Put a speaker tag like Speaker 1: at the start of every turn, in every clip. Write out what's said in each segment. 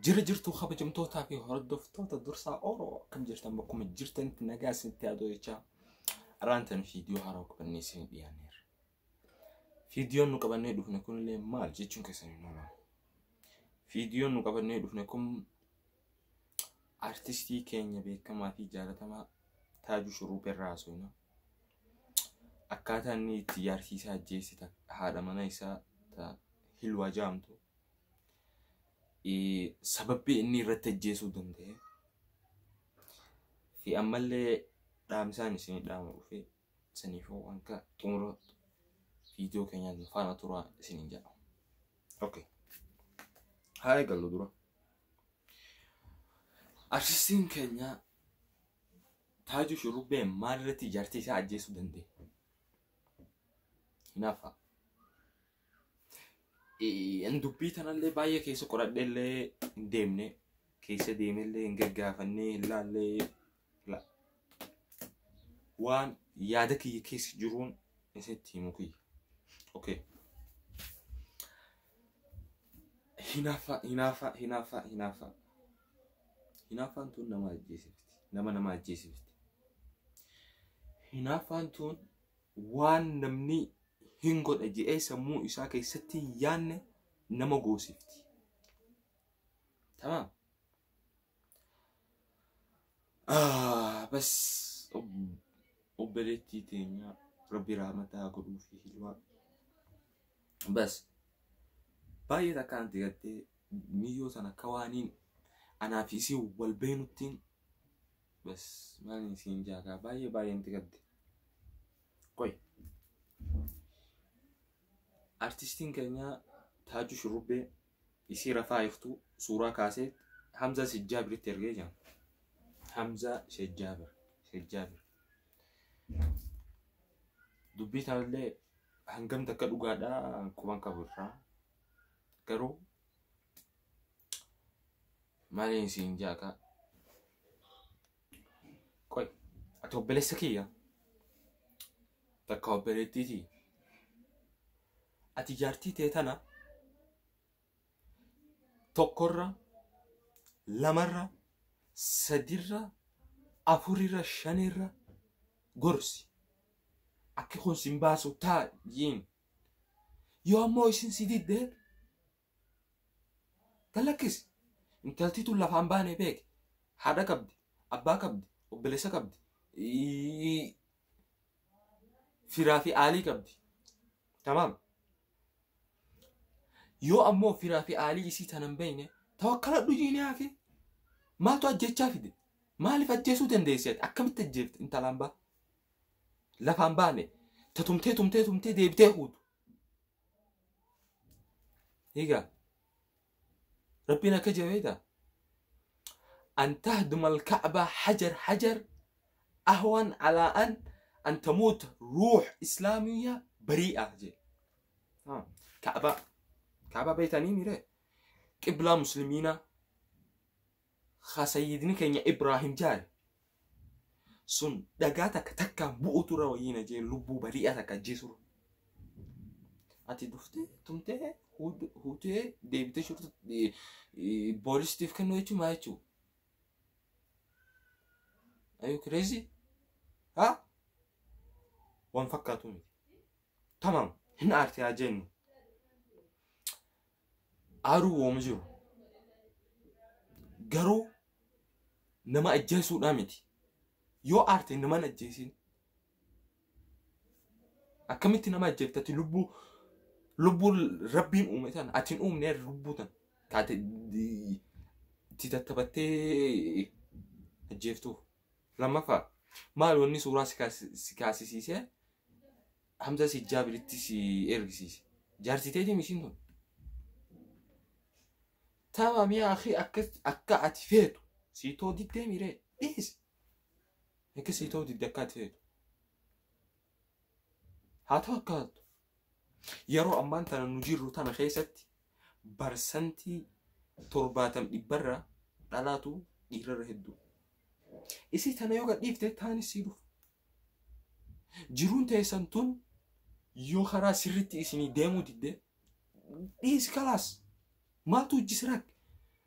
Speaker 1: jirtu kabajamtootaa fi hordoftoota dursaa Oromoo kan jirtan bakkuma jirtanitti nagaa isinitti haa ta'u jecha araantan viidiyoo haaraa qabannee isin dhiyaanneerra. Viidiyoon nu qabannee dhufne kunillee maal jechuun keessan hin oolan. Viidiyoon nu qabannee dhufne kun artistii keenya beekamaa fi jaalatamaa Taajuu Shuruuberraa haasofna. Akkaataa inni itti yaarsiisaa ajjeesita haadha mana isaa Hilwaa jaamtu. Sababbi inni irratti ajjeesuu danda'e fi ammallee dhaamsaan isin dhaama dhufee saniifuu akka xumura viidiyoo keenyaan faana turaa isin jedha. Okay. Haa eegallu dura. Artistiin keenya Taajuu Shuruubee maal irratti jaartii isaa ajjeesuu danda'e? Hinaafa. Dubbii tanallee baay'ee keessa qoradheellee hin deemne keessa deemellee hin gaggaafanne hin laallee waan yaada kiyya keessa jiruun isinitti himu kiyya. Okay. Hinaafaan tun nama ajjeesifti. Nama ajjeesifti. Hinaafaan tun waan namni hin godha jedhee sammuu isaa keessatti yaanne nama goosifti. Tamam. Bas obboleettii teenya Rabbi rahmataa godhuu fi Hilwaa. Bas baay'ee takkaan digattee miyyoo sana akka waaniin anaa fi isii wal beenuttiin bas maaliin isiin jaakaa baay'een digatte. Qoy. Artistiin keenya Taajuu Shuruubee isii rafaa iftu suuraa kaasee Hamza Shejjaabiritti ergee jira. Hamza Shejjaabir. Dubbii tanallee hangam takka dhugaadhaa quban qabu irraa. Garuu maaliin isiin jaakaa. Qoy ati obboleessa kiyya takka obboleettiitii. Ati jaartii ta'e tana tokkorra, lamarra, sadirra, afurirra, shanirra gorsi. Akka kun sin baasu taa jiin. Yoo ammoo isin si diddee galakkisi. Intalti tun lafaan baanee beeke. Haadha qabdi, abbaa qabdi, obboleessa qabdi, firaa fi aalii qabdi. Tamam. Yoo ammoo firaa fi aalii isii tanan beeyne tawakkaladhu jiini hafe maaltu ajjechaa fide? Maaliif ajjeesuu dandeesseet? Akkamitti ajjeefte intalaan baa? Lafaan baane tumtee deebitee huutu. Egaa Rabbiin akka jabeedha. An tahduma al-Ka'ba hajar ahwan ala an tamuut ruux islaamiyya bari'a jee. Ka'ba beeytanii mire qiblaa muslimiina khasayidni keenya Ibraahim jaare sun dhagaa takkaan bu'utu irra wayyiina jee lubbuu bari'a takka ajjeesuru. Ati dhuftee tumtee huutee deebitee shurtu boolistiif kennuu jechuun maa jechuu? Are you crazy? Ha? Waan fakkaatu miti. Tamam hin aartee haa jennu. Aaruu wooma jiru. Garuu nama ajjeesuudhaa miti. Yoo aarte nama hin ajjeesin. Akkamitti nama ajjeeftati lubbuu Rabbiin uume tan atiin uumne lubbuu tan kaate itti tattabattee ajjeeftuuf. Lammaffaa maal wanni suuraa si kaasisiisee Hamza Shejjaabiritti si ergisiise. Jaarsiteetii mishiin tun. Tamam yaa akhi akka ati feetu siitoo diddee miree dhiisi. Akka siitoo diddee akka ati feetu. Haa ta'u akkaatu. Yeroo ammaan tana nu jirru tana keessatti barsantii 70% dhalaatu dhiirarra hedduu. Isii tana yoo gadhiifte taanis sii dhufu. Jiruun teessan tun yoo karaa sirriitti isinii deemuu diddee dhiisi kalaas. Maaltu hojjisirak?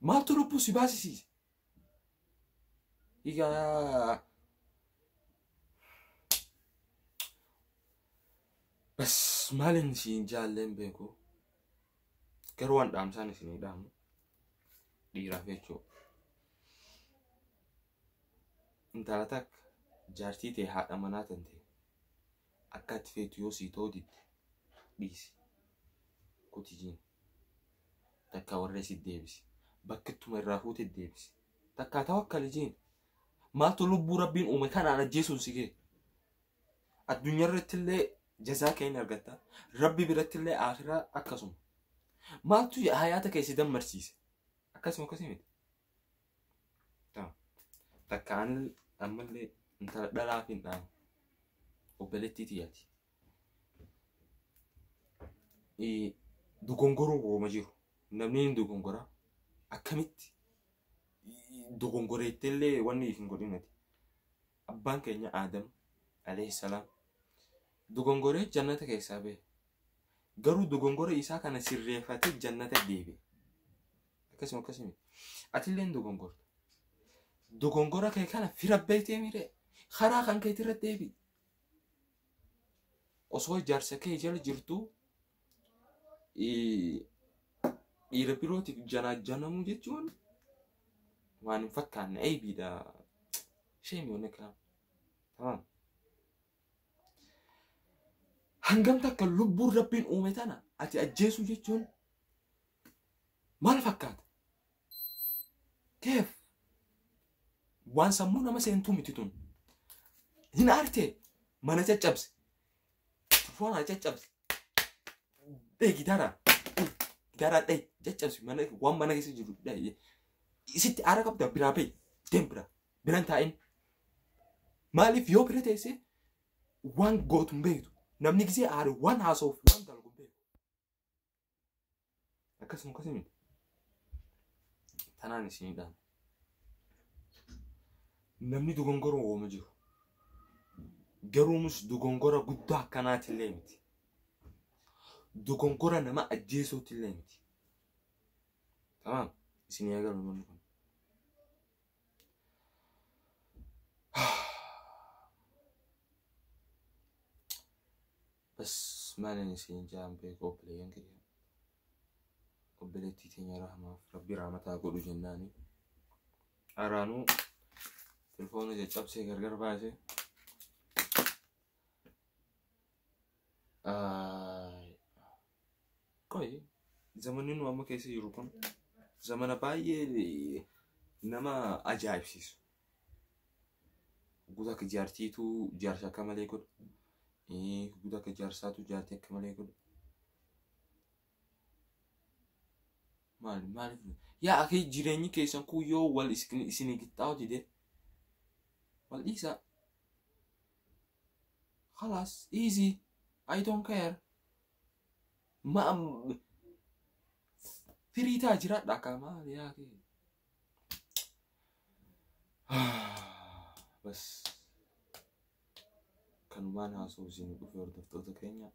Speaker 1: maaltu lubbuu si baasisiise? Egaa bas maalin isiin jaalleen beeku garuu waan dhaamsaan isinii dhaamu dhiiraaf jechuudha. Intala takka jaartii ta'e haadha manaa tan ta'e akka ati feetu yoo sii ta'uu didde dhiisi. Kutijiin takka warra si deebisi. Bakkittuma irraa fuute deebisi. Takka tawakkali jiin. Maaltu lubbuu rabbiin uume kanaan ajjeesuun si gee. Addunyaa irratti illee jazaa kee argatta. Rabbi biratti illee akhiraa akkasuma. Maaltu hayaata kee si dammarsiise? Akkasuma miti. Takkaan ammallee intala dhalaaf hin dhaamu. Obboleettii tiyyaati. Dogongoruu wooma jiru. Namni hin dogongora. Akkamitti dogongoreetti illee wanni hin godhinati. Abbaan keenya Aadam alayhi salaam dogongoree jannata keessaa ba'e. Garuu dogongora isaa kana sirreeffatee jannata deebi'e. Akkasuma ati illee dogongorta. Dogongora kee kana fira beektee mire karaa kan keetti irratti deebi'i. Osoo jaarsa kee jala jirtu dhiira birootiif janaajjanamuu jechuun waan hin fakkaanne eebiidha. Sheemiyoonni kana. Tamam. Hangam takka lubbuun rabbiin uume tana ati ajjeesuu jechuun maal fakkaata? Keef waan sammuu nama seentuu miti tun. Hin aartee mana caccabse. Foon caccabse. Gitaara dhai caccabse waan mana keessa jiru isitti aara qabda biraa bahi deem biraan taa'in. Maaliif yoo bira teesse waan gootu hin beektu. Namni gisee aare waan haasa'uuf waan dalgu hin beeku. Akkasuma miti. Tanaan isinidhaan. Namni dogongora wooma jiru. Garuumus dogongora guddaa akkanaati illee miti. Dogongora nama ajjeesuuti illee miti. Tamam. Isin eegalu namni kun. Bas maalin isin jaan beeku obboleeyyan kiyya. Obboleettii teenya rahmaaf rabbi rahmataa godhu jennaani. Araanuu telefoona caccabsee gargar baasee. Koi zamanni nu amma keessa jiru kun zamana baay'ee nama ajaa'ibsiisu. Guutuu akka jaartiitu jaarsa akka malee godhu. Guutuu akka jaarsaatu jaartii akka malee godhu. Maaliif? Yaa akki jireenyi keessan kun yoo wal isin qixxaa'u dide wal dhiisa. Khalas easy. I don't care. Firiitaa jiraadha akkama yaa kee. Bas kanumaan haasa'u isin dhufee hordoftoota keenya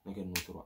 Speaker 1: nagaan nu tura.